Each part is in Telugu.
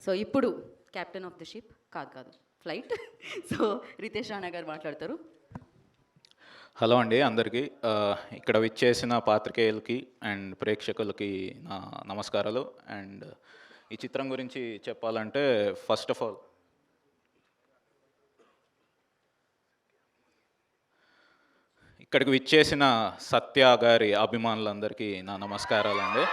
సో ఇప్పుడు కెప్టెన్ ఆఫ్ ద షిప్ కాదు ఫ్లైట్. సో రితేష్ రాణా గారు మాట్లాడతారు. హలో అండి అందరికీ. ఇక్కడ విచ్చేసిన పాత్రికేయులకి అండ్ ప్రేక్షకులకి నా నమస్కారాలు. అండ్ ఈ చిత్రం గురించి చెప్పాలంటే ఫస్ట్ ఆఫ్ ఆల్ ఇక్కడికి విచ్చేసిన సత్య గారి అభిమానులందరికీ నా నమస్కారాలండి.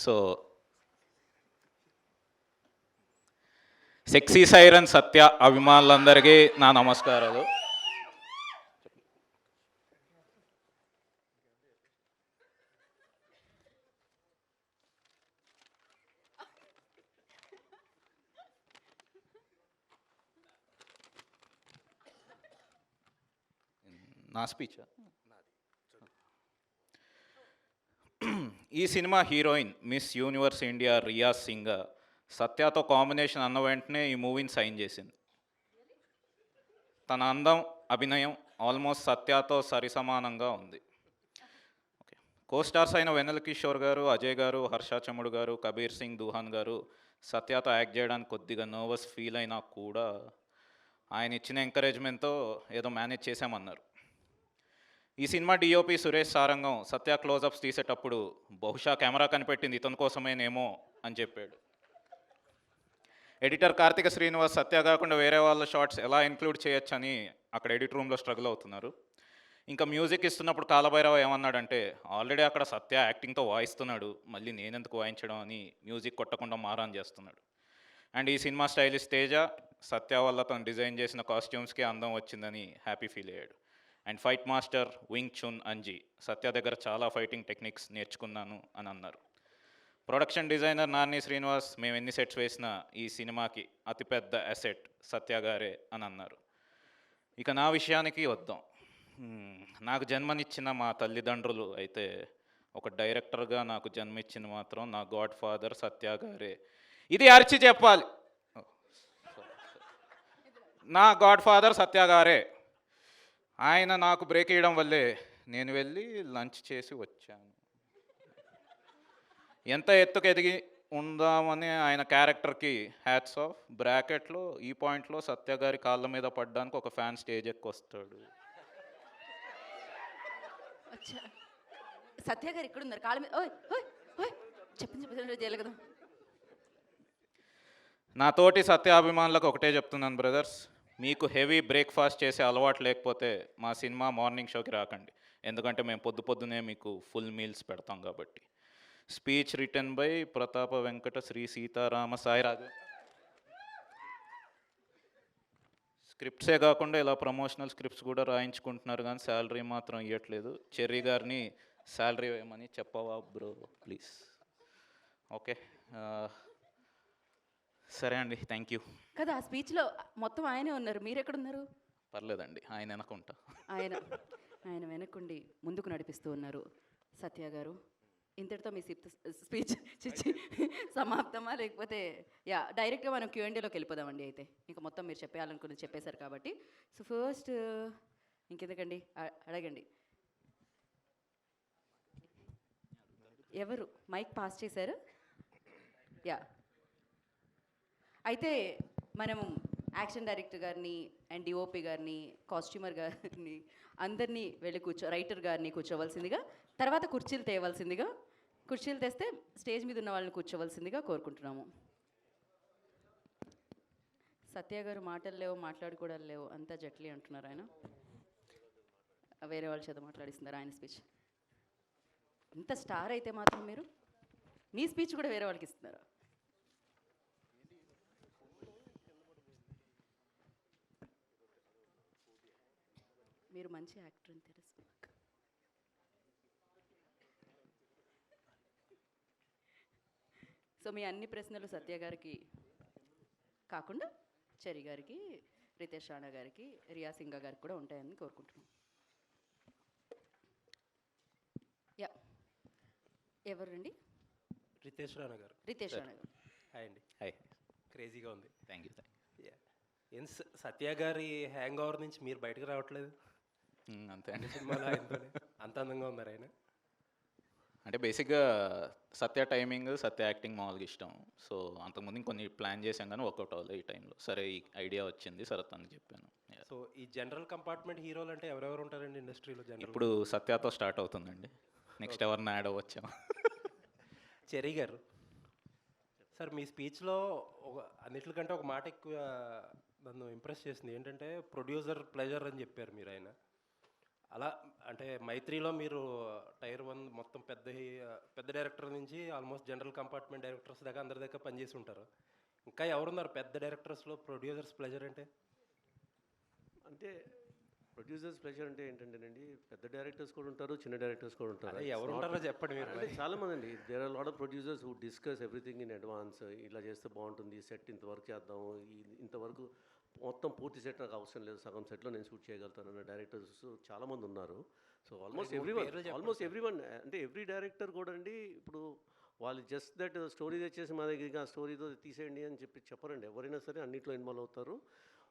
సో సెక్సీ సైరన్ సత్య అభిమానులందరికీ నా నమస్కారాలు. నా స్పీచ్ ఈ cinema heroine miss universe India Riya Singh సత్యతో కాంబినేషన్ అన్న వెంటనే ఈ మూవీని సైన్ చేసింది. తన అందం, అభినయం ఆల్మోస్ట్ సత్యతో సరిసమానంగా ఉంది. ఓకే, కోస్టార్స్ అయిన వెన్నెల కిషోర్ గారు, అజయ్ గారు, హర్ష చముడు గారు, కబీర్ సింగ్ దూహాన్ గారు సత్యతో యాక్ట్ చేయడానికి కొద్దిగా నర్వస్ ఫీల్ అయినా కూడా ఆయన ఇచ్చిన ఎంకరేజ్మెంట్తో ఏదో మేనేజ్ చేశామన్నారు. ఈ సినిమా డిఓపి సురేష్ సారంగం సత్య క్లోజప్స్ తీసేటప్పుడు బహుశా కెమెరా కనిపెట్టింది ఇతని కోసమేనేమో అని చెప్పాడు. ఎడిటర్ కార్తిక శ్రీనివాస్ సత్య కాకుండా వేరే వాళ్ళ షార్ట్స్ ఎలా ఇంక్లూడ్ చేయొచ్చని అక్కడ ఎడిట్ రూమ్లో స్ట్రగుల్ అవుతున్నారు. ఇంకా మ్యూజిక్ ఇస్తున్నప్పుడు కాలభైరవ ఏమన్నాడంటే, ఆల్రెడీ అక్కడ సత్య యాక్టింగ్తో వాయిస్తున్నాడు, మళ్ళీ నేనెందుకు వాయించడం అని మ్యూజిక్ కొట్టకుండా మారాన్ చేస్తున్నాడు. అండ్ ఈ సినిమా స్టైలిస్ట్ తేజ సత్య వల్ల తను డిజైన్ చేసిన కాస్ట్యూమ్స్కి అందం వచ్చిందని హ్యాపీ ఫీల్ అయ్యాడు. And fight master Wing Chun Anji Satya దగ్గర చాలా ఫైటింగ్ టెక్నిక్స్ నేర్చుకున్నాను అని అన్నారు. ప్రొడక్షన్ డిజైనర్ నాని శ్రీనివాస్ మేము ఎన్ని సెట్స్ వేసినా ఈ సినిమాకి అతిపెద్ద అసెట్ సత్య గారే అని అన్నారు. ఇక నా విషయానికి వద్దాం. నాకు జన్మనిచ్చిన మా తల్లిదండ్రులు అయితే ఒక డైరెక్టర్గా నాకు జన్మిచ్చిన మాత్రం నా గాడ్ ఫాదర్ సత్య గారే. ఇది అరిచి చెప్పాలి. నా గాడ్ ఫాదర్ సత్య గారే. ఆయన నాకు బ్రేక్ వేయడం వల్లే నేను వెళ్ళి లంచ్ చేసి వచ్చాను. ఎంత ఎత్తుకు ఎదిగి ఉందామని ఆయన క్యారెక్టర్కి హ్యాట్స్ ఆఫ్. బ్రాకెట్లో ఈ పాయింట్లో సత్య గారి కాళ్ళ మీద పడ్డానికి ఒక ఫ్యాన్ స్టేజ్ ఎక్కి వస్తాడు. సత్య గారు ఇక్కడ ఉన్నారు కాళ్ళ మీద. చెప్పండి చేయలేదు. నా తోటి సత్య అభిమానులకు ఒకటే చెప్తున్నాను బ్రదర్స్, మీకు హెవీ బ్రేక్ఫాస్ట్ చేసే అలవాటు లేకపోతే మా సినిమా మార్నింగ్ షోకి రాకండి, ఎందుకంటే మేము పొద్దునే మీకు ఫుల్ మీల్స్ పెడతాం కాబట్టి. స్పీచ్ రిటర్న్ బై ప్రతాప వెంకట శ్రీ సీతారామ సాయిరాజు. స్క్రిప్ట్సే కాకుండా ఇలా ప్రమోషనల్ స్క్రిప్ట్స్ కూడా రాయించుకుంటున్నారు, కానీ శాలరీ మాత్రం ఇవ్వట్లేదు. చెర్రీ గారిని శాలరీ ఇవ్వమని చెప్పవా బ్రో ప్లీజ్. ఓకే, సరే అండి, థ్యాంక్ యూ. కదా ఆ స్పీచ్లో మొత్తం ఆయనే ఉన్నారు, మీరు ఎక్కడున్నారు? పర్లేదండి, ఆయన వెనకుంటా. ఆయన వెనకుండి ముందుకు నడిపిస్తూ ఉన్నారు. సత్య గారు, ఇంతటితో మీ స్పీచ్ సమాప్తమా, లేకపోతే డైరెక్ట్గా మనం Q&Aలోకి వెళ్ళిపోదామండి. అయితే ఇంకా మొత్తం మీరు చెప్పాలనుకున్నది చెప్పేశారు కాబట్టి, సో ఫస్ట్ ఇంకెందుకండి అడగండి. ఎవరు మైక్ పాస్ చేశారు? అయితే మనము యాక్షన్ డైరెక్టర్ గారిని అండ్ డిఓపి గారిని, కాస్ట్యూమర్ గారిని అందరినీ వెళ్ళి రైటర్ గారిని కూర్చోవలసిందిగా, తర్వాత కుర్చీలు తేవలసిందిగా, కుర్చీలు తెస్తే స్టేజ్ మీద ఉన్న వాళ్ళని కూర్చోవలసిందిగా కోరుకుంటున్నాము. సత్య గారు మాటలు లేవు, మాట్లాడుకోవడాలు లేవు, అంతా జట్లీ అంటున్నారు. ఆయన వేరే వాళ్ళ చేత మాట్లాడిస్తున్నారు ఆయన స్పీచ్. ఇంత స్టార్ అయితే మాత్రం మీరు మీ స్పీచ్ కూడా వేరే వాళ్ళకి ఇస్తున్నారు. మీరు మంచి యాక్టర్ అని తెలుసు. సో మీ అన్ని ప్రశ్నలు సత్య గారికి కాకుండా చెర్రీ గారికి, రితేష్ రాణా గారికి, రియా సింగ్ గారికి కూడా ఉంటాయని కోరుకుంటున్నాం. ఎవరండి? రితేష్ రాణా గారు. రితేష్ రాణా గారు. హాయ్ అండి. హాయ్. క్రేజీగా ఉంది. Thank you. ఏం సత్య గారి హ్యాంగ్ ఓవర్ నుంచి మీరు బయటకు రావట్లేదు? అంతే అండి. సినిమాలో అంత అందంగా ఉన్నారు ఆయన. అంటే బేసిక్గా సత్య టైమింగ్, సత్య యాక్టింగ్ మామూలుగా ఇష్టం. సో అంతకుముందు ఇంకొన్ని ప్లాన్ చేశాం కానీ వర్కౌట్ అవ్వలేదు ఈ టైంలో. సరే ఈ ఐడియా వచ్చింది, సరే తనకి చెప్పాను. Yeah. సో ఈ జనరల్ కంపార్ట్మెంట్ హీరోలు అంటే ఎవరెవరు ఉంటారండి ఇండస్ట్రీలో జనరల్? ఇప్పుడు సత్యతో స్టార్ట్ అవుతుందండి. నెక్స్ట్ ఎవరిని యాడ్ అవ్వచ్చాం. చెరీ గారు సార్, మీ స్పీచ్లో అన్నిటికంటే ఒక మాట ఎక్కువ నన్ను ఇంప్రెస్ చేసింది ఏంటంటే ప్రొడ్యూసర్ ప్లెజర్ అని చెప్పారు మీరు. ఆయన అలా అంటే మైత్రిలో మీరు టైర్ 1 మొత్తం పెద్ద డైరెక్టర్ నుంచి ఆల్మోస్ట్ జనరల్ కంపార్ట్మెంట్ డైరెక్టర్స్ దాకా అందరి దగ్గర పనిచేసి ఉంటారు. ఇంకా ఎవరున్నారు పెద్ద డైరెక్టర్స్లో ప్రొడ్యూసర్స్ ప్లెజర్ అంటే? అంటే ప్రొడ్యూసర్స్ ప్రెషర్ అంటే ఏంటంటేనండి, పెద్ద డైరెక్టర్స్ కూడా ఉంటారు, చిన్న డైరెక్టర్స్ కూడా ఉంటారు. అదే ఎవరు ఉంటారో చెప్పండి మీరు. అంటే చాలా మంది అండి, there are lot of producers who discuss everything in advance. ఇలా చేస్తే బాగుంటుంది, సెట్ ఇంతవరకు చేద్దాము, ఇంతవరకు మొత్తం పూర్తి సెట్ నాకు అవసరం లేదు, సగం సెట్లో నేను షూట్ చేయగలుగుతాను అన్న డైరెక్టర్స్ చాలామంది ఉన్నారు. సో ఆల్మోస్ట్ ఎవ్రీవన్ అంటే ఎవ్రీ డైరెక్టర్ కూడా అండి, ఇప్పుడు వాళ్ళు జస్ట్ దట్ స్టోరీ తెచ్చేసి మా దగ్గర ఆ స్టోరీతో తీసేయండి అని చెప్పరండి. ఎవరైనా సరే అన్నింటిలో ఇన్వాల్వ్ అవుతారు.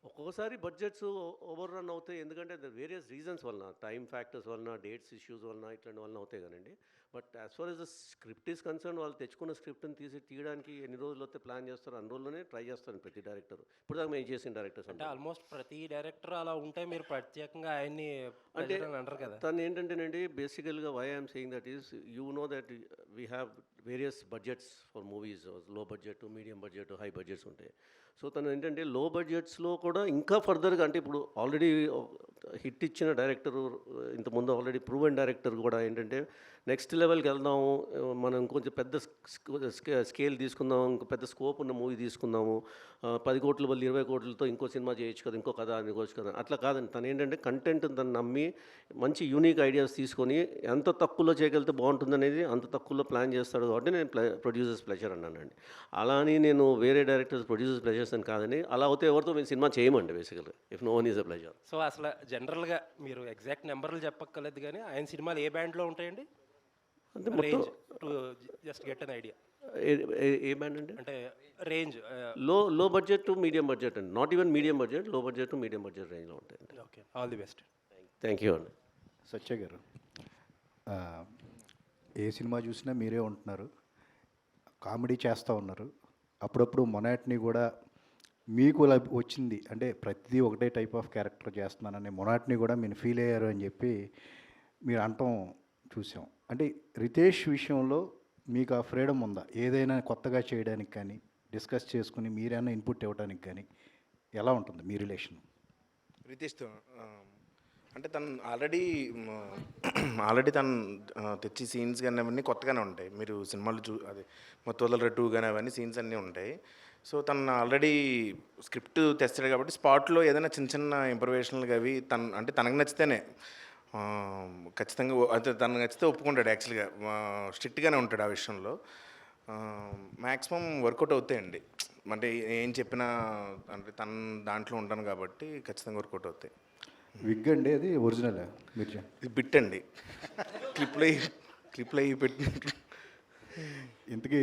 ఒక్కొక్కసారి బడ్జెట్స్ ఓవర్ రన్ అవుతాయి, ఎందుకంటే వేరియస్ రీజన్స్ వలన, టైం ఫ్యాక్టర్స్ వలన, డేట్స్ ఇష్యూస్ వలన, ఇట్లాంటి వలన అవుతాయి కదండి. But as far as the script is concern, వాళ్ళు తెచ్చుకున్న స్క్రిప్ట్ని తీయడానికి ఎన్ని రోజులు అయితే ప్లాన్ చేస్తారో అన్ని రోజుల్లోనే ట్రై చేస్తాను ప్రతి డైరెక్టర్. ఇప్పుడు దాకా మేము చేసిన డైరెక్టర్స్ అంటే ఆల్మోస్ట్ ప్రతి డైరెక్టర్ అలా ఉంటే మీరు ప్రత్యేకంగా ఆయన్ని అంటే అంటారు కదా. తను ఏంటంటేనండి, బేసికల్గా why I'm saying that is, you know that we have various budgets for movies. Low budget, medium budget, high budgets ఉంటాయి. సో తను ఏంటంటే లో బడ్జెట్స్లో కూడా ఇంకా ఫర్దర్గా, అంటే ఇప్పుడు ఆల్రెడీ హిట్ ఇచ్చిన డైరెక్టరు, ఇంతకుముందు ఆల్రెడీ ప్రూవెన్ డైరెక్టర్ కూడా ఏంటంటే నెక్స్ట్ లెవెల్కి వెళ్దాము, మనం కొంచెం పెద్ద స్కేల్ తీసుకుందాము, ఇంకో పెద్ద స్కోప్ ఉన్న మూవీ తీసుకుందాము, 10 కోట్ల బదులు 20 కోట్లతో ఇంకో సినిమా చేయొచ్చు కదా, ఇంకో కథ అనుకోవచ్చు కదా. అట్లా కాదండి, తను ఏంటంటే కంటెంట్ తను నమ్మి మంచి యూనిక్ ఐడియాస్ తీసుకొని ఎంత తక్కువలో చేయగలిగితే బాగుంటుంది అనేది అంత తక్కువలో ప్లాన్ చేస్తాడు. కాబట్టి నేను ప్రొడ్యూసర్స్ ప్లెజర్ అన్నానండి. అలా అని నేను వేరే డైరెక్టర్స్ ప్రొడ్యూసర్స్ ప్లెజర్స్ అని కాదని, అలా అవుతే ఎవరితో మేము సినిమా చేయమండి బేసికల్గా, if no one is a pleasure. So అసలు జనరల్గా మీరు ఎగ్జాక్ట్ నెంబర్లు చెప్పక్కర్లేదు కానీ ఆయన సినిమాలు ఏ బ్యాండ్లో ఉంటాయండి? అంటే మొత్తం just get an idea. A band అండి? అంటే రేంజ్ లో బడ్జెట్ టు మీడియం బడ్జెట్ అండి, నాట్ ఈవెన్ మీడియం బడ్జెట్, లో బడ్జెట్ టు మీడియం బడ్జెట్ రేంజ్లో ఉంటాయండి. Okay, all the best. Thank you అండి. సత్య గారు, ఏ సినిమా చూసినా మీరే ఉంటున్నారు, కామెడీ చేస్తూ ఉన్నారు, అప్పుడప్పుడు మొనాట్ని కూడా మీకు వచ్చింది, అంటే ప్రతిదీ ఒకటే టైప్ ఆఫ్ క్యారెక్టర్ చేస్తున్నానని మొనాట్ని కూడా మీరు ఫీల్ అయ్యారు అని చెప్పి మీరు అంటాం చూసాం. అంటే రితేష్ విషయంలో మీకు ఆ ఫ్రీడమ్ ఉందా, ఏదైనా కొత్తగా చేయడానికి కానీ, డిస్కస్ చేసుకుని మీరైనా ఇన్పుట్ ఇవ్వడానికి కానీ? ఎలా ఉంటుంది మీ రిలేషన్ రితేష్తో? అంటే తను ఆల్రెడీ తను తెచ్చి సీన్స్ కానీ అవన్నీ కొత్తగానే ఉంటాయి. మీరు సినిమాలు అదే మొత్తం 2 కానీ అవన్నీ సీన్స్ అన్నీ ఉంటాయి. సో తను ఆల్రెడీ స్క్రిప్ట్ తెస్తాడు కాబట్టి స్పాట్లో ఏదైనా చిన్న చిన్న ఇంప్రవేషన్లు అవి అంటే తనకు నచ్చితేనే ఖచ్చితంగా అయితే తనకు నచ్చితే ఒప్పుకుంటాడు. యాక్చువల్గా స్ట్రిక్ట్గానే ఉంటాడు ఆ విషయంలో. మ్యాక్సిమం వర్కౌట్ అవుతాయండి. అంటే ఏం చెప్పినా అంటే తన దాంట్లో ఉంటాను కాబట్టి ఖచ్చితంగా వర్కౌట్ అవుతాయి. విగ్ అండి అది ఒరిజినల్ మీరు ఇది బిట్ అండి, క్లిప్లో పెట్టినట్టు. ఇంతకీ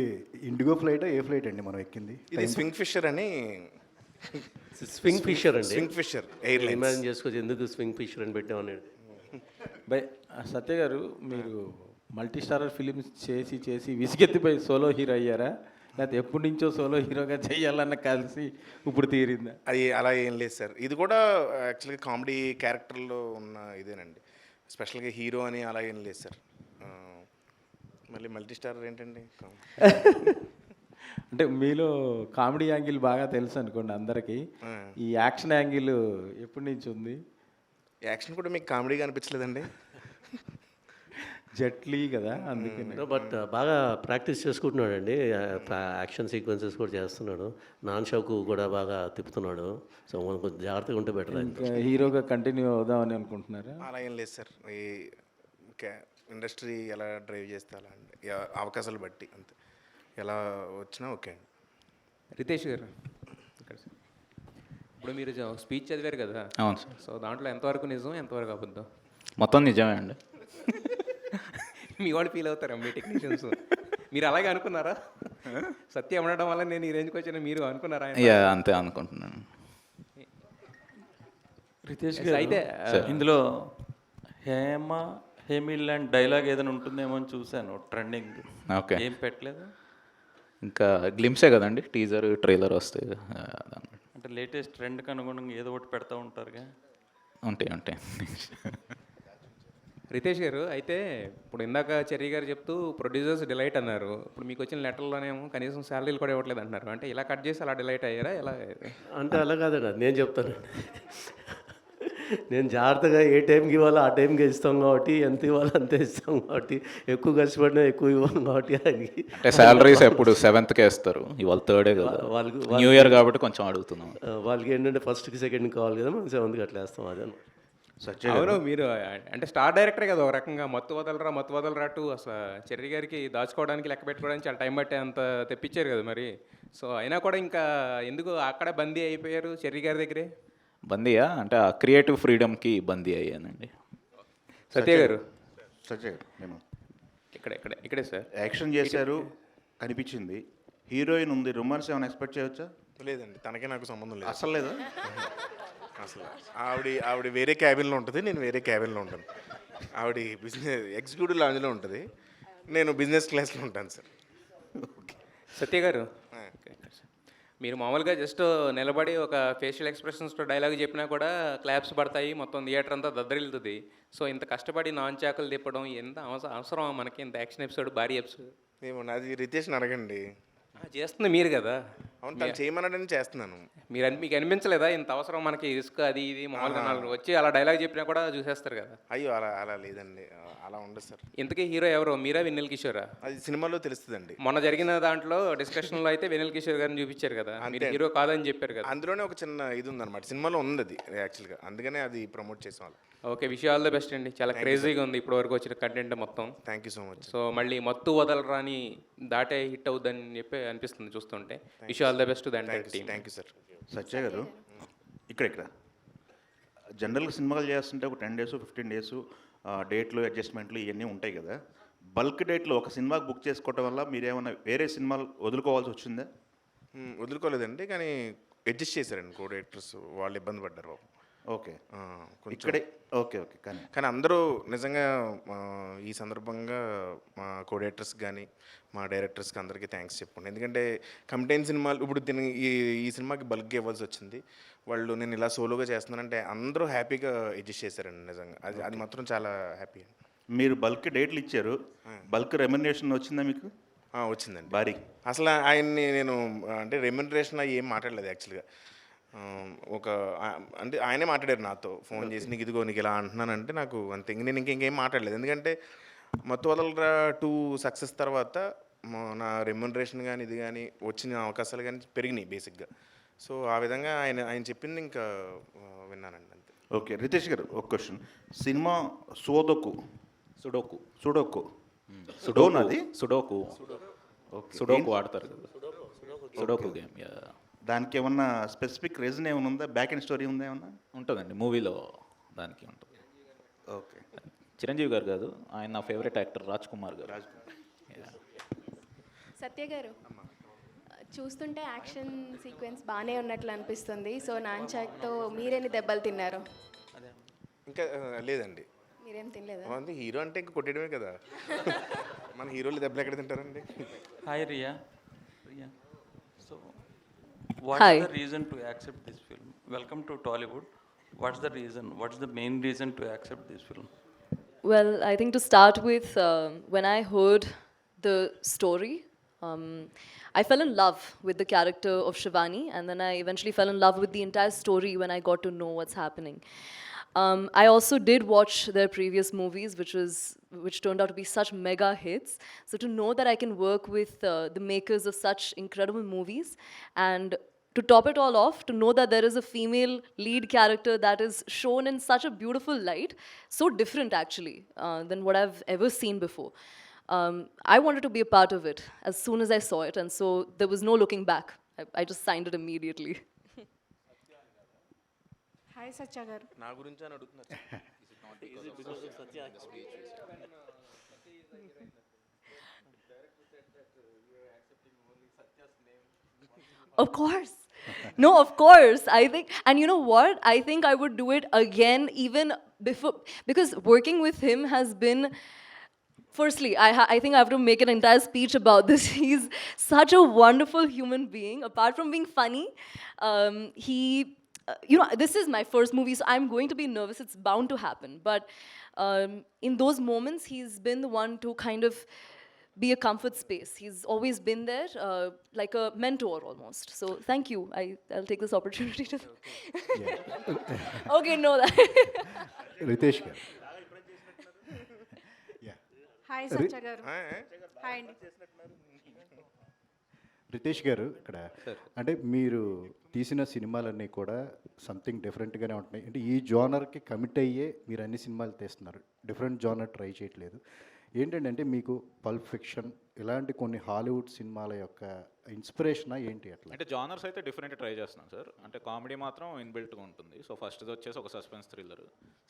ఇండిగో ఫ్లైటా ఏ ఫ్లైట్ అండి మనం ఎక్కింది? ఇది స్వింగ్ ఫిషర్ అని. స్వింగ్ ఫిషర్ అండి, స్వింగ్ ఫిషర్ ఎయిర్లైన్స్. ఇమాజిన్ చేసుకోవచ్చు ఎందుకు స్వింగ్ ఫిషర్ అని పెట్టామనేది. బై సత్య గారు, మీరు మల్టీ స్టారర్ ఫిలిమ్స్ చేసి విసిగెత్తిపోయి సోలో హీరో అయ్యారా, లేకపోతే ఎప్పటి నుంచో సోలో హీరోగా చేయాలన్న కలిసి ఇప్పుడు తీరిందా? అది అలా ఏం లేదు సార్. ఇది కూడా యాక్చువల్గా కామెడీ క్యారెక్టర్లో ఉన్న ఇదేనండి. స్పెషల్గా హీరో అని అలా ఏం లేదు సార్. మళ్ళీ మల్టీ స్టారర్ ఏంటండి? అంటే మీలో కామెడీ యాంగిల్ బాగా తెలుసు అనుకోండి అందరికీ. ఈ యాక్షన్ యాంగిల్ ఎప్పటి నుంచి ఉంది? యాక్షన్ కూడా మీకు కామెడీగా అనిపించలేదండి? జట్లీ కదా, అందుకని. బట్ బాగా ప్రాక్టీస్ చేసుకుంటున్నాడండి, యాక్షన్ సీక్వెన్సెస్ కూడా చేస్తున్నాడు, నాన్ షోకు కూడా బాగా తిప్పుతున్నాడు. సో మనం కొంచెం జాగ్రత్తగా ఉంటే బెటర్. ఇంకా హీరోగా కంటిన్యూ అవుదామని అనుకుంటున్నారా? అలా ఏం లేదు సార్. ఈ ఇండస్ట్రీ ఎలా డ్రైవ్ చేస్తే అలా అండి, అవకాశాలు బట్టి అంతే, ఎలా వచ్చినా ఓకే అండి. రితేష్ గారు, ఇప్పుడు మీరు స్పీచ్ చదివారు కదా? అవును సార్. సో దాంట్లో ఎంతవరకు నిజం, ఎంతవరకు అబద్ధం? మొత్తం నిజమే అండి. మీ వాళ్ళు ఫీల్ అవుతారా మీ టెక్నీషియన్స్? మీరు అలాగే అనుకున్నారా? సత్యం ఉండడం వల్ల నేను ఈ రేంజ్కి వచ్చాను మీరు అనుకున్నారా? అంతే అనుకుంటున్నాను. రితేష్ గారు, అయితే ఇందులో హేమ హేమిల్ లాంటి డైలాగ్ ఏదైనా ఉంటుందేమో అని చూశాను ట్రెండింగ్. ఓకే. ఏం పెట్టలేదు ఇంకా గ్లిమ్సే కదండి, టీజర్ ట్రైలర్ వస్తే అంటే లేటెస్ట్ ట్రెండ్కి అనుగుణంగా ఏదో ఒకటి పెడతా ఉంటారుగా. ఉంటాయి. రితేష్ గారు, అయితే ఇప్పుడు ఇందాక చెర్రీ గారు చెప్తూ ప్రొడ్యూసర్స్ డిలైట్ అన్నారు. ఇప్పుడు మీకు వచ్చిన లెటర్లోనేమో కనీసం శాలరీలు కూడా ఇవ్వట్లేదు అంటున్నారు. అంటే ఇలా కట్ చేసి అలా డిలైట్ అయ్యారా ఎలా? అంటే అలా కాదండి, అది నేను చెప్తాను. నేను జాగ్రత్తగా ఏ టైంకి ఇవ్వాలో ఆ టైంకి ఇస్తాం కాబట్టి, ఎంత ఇవ్వాలో అంతే ఇస్తాం కాబట్టి, ఎక్కువ కష్టపడినా ఎక్కువ ఇవ్వం కాబట్టి ఆయనకి. అంటే శాలరీస్ ఎప్పుడు 7th ఇస్తారు, ఇవాళ 3rd కదా, వాళ్ళకి న్యూ ఇయర్ కాబట్టి కొంచెం అడుగుతున్నాం. వాళ్ళకి ఏంటంటే ఫస్ట్కి సెకండ్కి కావాలి కదా, మనం 7th అట్లా వేస్తాం. అదే అవును, మీరు అంటే స్టార్ డైరెక్టరే కదా ఒక రకంగా. మత్తు వదలరా టూ అసలు చెర్రీ గారికి దాచుకోవడానికి లెక్క పెట్టుకోవడానికి చాలా టైం పట్టే అంత తెప్పించారు కదా మరి. సో అయినా కూడా ఇంకా ఎందుకు అక్కడే బందీ అయిపోయారు చెర్రీ గారి దగ్గరే? బందీయా అంటే ఆ క్రియేటివ్ ఫ్రీడమ్కి బందీ అయ్యానండి. సత్య గారు సత్య గారు, నేను ఇక్కడే సార్ యాక్షన్ చేశారు అనిపించింది. హీరోయిన్ ఉంది, రొమాన్స్ ఏమైనా ఎక్స్పెక్ట్ చేయవచ్చా? లేదండి, తనకే నాకు సంబంధం లేదు అసలు లేదా? అసలు. ఆవిడ వేరే క్యాబిన్లో ఉంటుంది, నేను వేరే క్యాబిన్లో ఉంటాను. ఆవిడ బిజినెస్ ఎగ్జిక్యూటివ్ లాంజ్లో ఉంటుంది, నేను బిజినెస్ క్లాస్లో ఉంటాను సార్. సత్య గారు, మీరు మామూలుగా జస్ట్ నిలబడి ఒక ఫేషియల్ ఎక్స్ప్రెషన్స్తో డైలాగ్ చెప్పినా కూడా క్లాప్స్ పడతాయి, మొత్తం థియేటర్ అంతా దద్దరిల్లుతుంది. సో ఇంత కష్టపడి నాన్ చాకులు తిప్పడం ఎంత అవసరం మనకి? ఇంత యాక్షన్ ఎపిసోడ్, భారీ ఎపిసోడ్ ఏమో నాది రితేష్ని అడగండి. చేస్తుంది మీరు కదా. అవును, తను చేయమన్నాడని చేస్తున్నాను. మీకు అనిపించలేదా ఇంత అవసరం మనకి రిస్క్ అది ఇది? మామూలుగా నాలుగు వచ్చి అలా డైలాగ్ చెప్పినా కూడా చూసేస్తారు కదా. అయ్యో అలా లేదండి, అలా ఉండదు సార్. ఇంతకీ హీరో ఎవరో, మీరా వెన్నెల కిషోరా? అది సినిమాలో తెలుస్తుందండి. మొన్న జరిగిన దాంట్లో డిస్కషన్లో అయితే వెన్నెల కిషోర్ గారిని చూపించారు కదా, మీరు హీరో కాదని చెప్పారు కదా. అందులోనే ఒక చిన్న ఇది ఉందన్నమాట, సినిమాలో ఉంది అది యాక్చువల్గా, అందుకనే అది ప్రమోట్ చేసాం వాళ్ళు. Okay, wish all the best అండి. చాలా క్రేజీగా ఉంది ఇప్పటి వరకు వచ్చిన కంటెంట్ మొత్తం. Thank you so much. So మళ్ళీ మత్తు వదలరాని దాటే హిట్ అవుద్దని చెప్పి అనిపిస్తుంది చూస్తుంటే. Wish all the best the entire team. Thank you sir. Satya గారు, ఇక్కడ జనరల్గా సినిమాలు చేస్తుంటే ఒక 10 days 15 days డేట్లు అడ్జస్ట్మెంట్లు ఇవన్నీ ఉంటాయి కదా. బల్క్ డేట్లో ఒక సినిమాకి బుక్ చేసుకోవటం వల్ల మీరు ఏమైనా వేరే సినిమాలు వదులుకోవాల్సి వచ్చిందా? వదులుకోలేదండి, కానీ అడ్జస్ట్ చేశారండి కో డైరెక్టర్స్, వాళ్ళు ఇబ్బంది పడ్డారు బాబు. ఓకే, ఇక్కడే ఓకే కానీ అందరూ నిజంగా ఈ సందర్భంగా మా కో డైరెక్టర్స్ కానీ మా డైరెక్టర్స్కి అందరికీ థ్యాంక్స్ చెప్పుకోండి. ఎందుకంటే కంటెంట్ సినిమాలు ఇప్పుడు ఈ సినిమాకి బల్క్గా ఇవ్వాల్సి వచ్చింది. వాళ్ళు నేను ఇలా సోలోగా చేస్తున్నానంటే అందరూ హ్యాపీగా అడ్జస్ట్ చేశారండి నిజంగా. అది మాత్రం చాలా హ్యాపీ. మీరు బల్క్ డేట్లు ఇచ్చారు, బల్క్ రెమ్యునరేషన్ వచ్చిందా మీకు? వచ్చిందండి భారీ. అసలు ఆయన్ని నేను అంటే రెమ్యునరేషన్ అవి ఏం మాట్లాడలేదు యాక్చువల్గా. అంటే ఆయనే మాట్లాడారు నాతో ఫోన్ చేసి, నీకు ఇదిగో నీకు ఇలా అంటున్నానంటే నాకు అంతే, నేను ఇంకేం మాట్లాడలేదు. ఎందుకంటే మత్తు వదలరా 2 సక్సెస్ తర్వాత నా రెమ్యునరేషన్ కానీ ఇది కానీ వచ్చిన అవకాశాలు కానీ పెరిగినాయి బేసిక్గా. సో ఆ విధంగా ఆయన చెప్పింది ఇంకా విన్నానండి అంతే. ఓకే, రితేష్ గారు ఒక క్వశ్చన్. సినిమా సుడోకు ఆడతారు కదా, సుడోకు గేమ్. దానికి ఏమన్నా స్పెసిఫిక్ రీజన్ ఏమైనా ఉందా? బ్యాక్ అండ్ స్టోరీ ఉందా ఏమన్నా? ఉంటుందండి మూవీలో, దానికి ఉంటుంది. ఓకే, చిరంజీవి గారు కాదు, ఆయన నా ఫేవరెట్ యాక్టర్ రాజ్ కుమార్ గారు. సత్య గారు, చూస్తుంటే యాక్షన్ సీక్వెన్స్ బాగానే ఉన్నట్లు అనిపిస్తుంది. సో నాన్చాక్తో మీరేని దెబ్బలు తిన్నారు? ఇంకా లేదండి, మీరేం తినలేదా? అంటే హీరో అంటే ఇంకా కొట్టేయడమే కదా. మన హీరోలు దెబ్బలు ఎక్కడ తింటారండి? Hi Riya. So what Hi. is the reason to accept this film? Welcome to Tollywood. What's the reason? What's the main reason to accept this film? Well, I think to start with, when I heard the story, I fell in love with the character of Shivani, and then I eventually fell in love with the entire story when I got to know what's happening. I also did watch their previous movies, which turned out to be such mega hits. So to know that I can work with the makers of such incredible movies, and to top it all off, to know that there is a female lead character that is shown in such a beautiful light, so different actually than what I've ever seen before. I wanted to be a part of it as soon as I saw it, and so there was no looking back. I just signed it immediately. Hi Satya గారు. నా గురించి అని అడుగుతున్నారు. Of course. No, of course. I think, and you know what? I think I would do it again, even before, because working with him has been, firstly, I think I have to make an entire speech about this. He's such a wonderful human being. Apart from being funny, he, this is my first movie, so I'm going to be nervous. It's bound to happen. But in those moments, he's been the one to kind of be a comfort space. He's always been there, like a mentor almost. So thank you. I'll take this opportunity to. Okay, no, that. Riteish గారు. హాయ్ సత్య గారు. హాయ్ అండి. రితేష్ గారు, ఇక్కడ అంటే మీరు తీసిన సినిమాలన్నీ కూడా సంథింగ్ డిఫరెంట్గానే ఉంటున్నాయి. అంటే ఈ జోనర్కి కమిట్ అయ్యే మీరు అన్ని సినిమాలు తీస్తున్నారు, డిఫరెంట్ జోనర్ ట్రై చేయట్లేదు. ఏంటంటే మీకు పల్ప్ ఫిక్షన్ ఇలాంటి కొన్ని హాలీవుడ్ సినిమాల యొక్క ఇన్స్పిరేషనా ఏంటి అట్లా? అంటే జానర్స్ అయితే డిఫరెంట్ ట్రై చేస్తున్నాం సార్. అంటే కామెడీ మాత్రం ఇన్బిల్ట్గా ఉంటుంది. సో ఫస్ట్ది వచ్చేసి ఒక సస్పెన్స్ థ్రిల్లర్,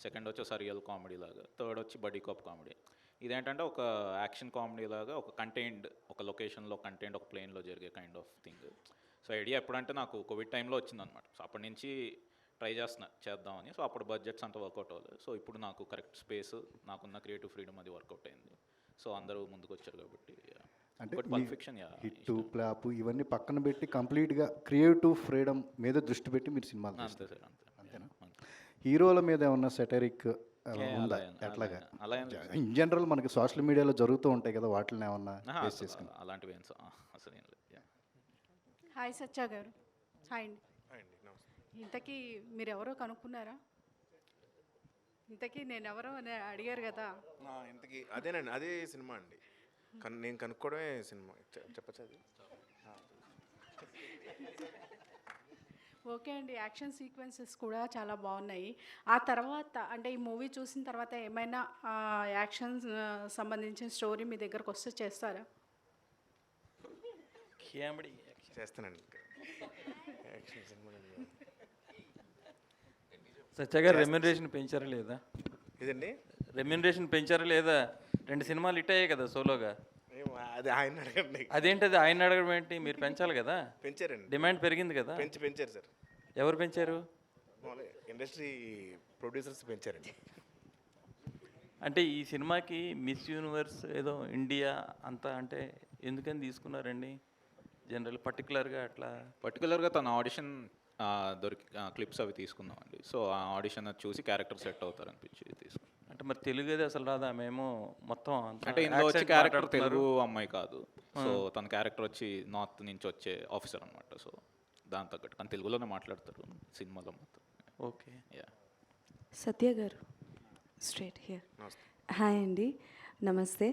సెకండ్ వచ్చేసి రియల్ కామెడీ లాగా, థర్డ్ వచ్చి బడీ కాప్ కామెడీ. ఇదేంటంటే ఒక యాక్షన్ కామెడీ లాగా, ఒక కంటైన్డ్, ఒక లొకేషన్లో కంటైన్డ్, ఒక ప్లేన్లో జరిగే kind of thing. So idea ఎప్పుడంటే నాకు కోవిడ్ టైంలో వచ్చిందనమాట. సో అప్పటి నుంచి ట్రై చేద్దామని. సో అప్పుడు బడ్జెట్స్ అంతా వర్కౌట్ అవ్వలేదు. సో ఇప్పుడు నాకు కరెక్ట్ స్పేస్, నాకున్న క్రియేటివ్ ఫ్రీడమ్ అది వర్కౌట్ అయింది. సో అందరూ ముందుకు వచ్చారు కాబట్టి. అంటే పల్ప్ ఫిక్షన్ హిట్ ఫ్లాప్ ఇవన్నీ పక్కన పెట్టి కంప్లీట్గా క్రియేటివ్ ఫ్రీడమ్ మీద దృష్టి పెట్టి మీరు సినిమాలు అంతే సార్, అంతేనా? హీరోల మీద ఏమన్నా సెటరిక్ ఉందా ఎట్లాగా? అలా ఇన్ జనరల్ మనకి సోషల్ మీడియాలో జరుగుతూ ఉంటాయి కదా, వాటిని ఏమన్నా ఫేస్ చేసుకుని? అలాంటివి ఏం అసలు ఏం లేదు. హాయ్ సత్య గారు. హాయ్ అండి. ఇంతకీ మీరెవరో కనుక్కున్నారా? ఇంతకీ నేను ఎవరో అని అడిగారు కదా. ఇంతకీ అదేనండి, అదే సినిమా అండి. నేను కనుక్కోవడమే సినిమా. చెప్పచ్చు అది? ఓకే అండి. యాక్షన్ సీక్వెన్సెస్ కూడా చాలా బాగున్నాయి. ఆ తర్వాత అంటే ఈ మూవీ చూసిన తర్వాత ఏమైనా యాక్షన్ సంబంధించిన స్టోరీ మీ దగ్గరకు వస్తే చేస్తారా? చేస్తానండి. సత్య గారు రెమ్యూనరేషన్ పెంచారా లేదా? ఇదండి రెమ్యూనరేషన్ పెంచారా లేదా? 2 సినిమాలు హిట్ అయ్యాయి కదా సోలోగా. అది ఆయన అడగండి. అదేంటది ఆయన అడగడం ఏంటి? మీరు పెంచాలి కదా. పెంచారండి, డిమాండ్ పెరిగింది కదా. పెంచారు సార్. ఎవరు పెంచారు? ఇండస్ట్రీ ప్రొడ్యూసర్స్ పెంచారండి. అంటే ఈ సినిమాకి మిస్ యూనివర్స్ ఏదో ఇండియా అంతా అంటే ఎందుకని తీసుకున్నారండి? జనరల్ పర్టికులర్గా అట్లా పర్టికులర్గా తన ఆడిషన్ క్లిప్స్ అవి తీసుకున్నామండి. సో ఆ ఆడిషన్ చూసి క్యారెక్టర్ సెట్ అవుతారు అనిపించి తీసుకున్నాం. అంటే మరి తెలుగు అది అసలు రాదా? మేము మొత్తం అంటే ఇందులో వచ్చే క్యారెక్టర్ తెలుగు అమ్మాయి కాదు. సో తన క్యారెక్టర్ వచ్చి నార్త్ నుంచి వచ్చే ఆఫీసర్ అనమాట. సో దాని తగ్గట్టు కానీ తెలుగులోనే మాట్లాడతారు సినిమాలో మొత్తం. ఓకే. యా. సత్య గారు, స్ట్రేట్ హియర్. హాయ్ అండి, నమస్తే.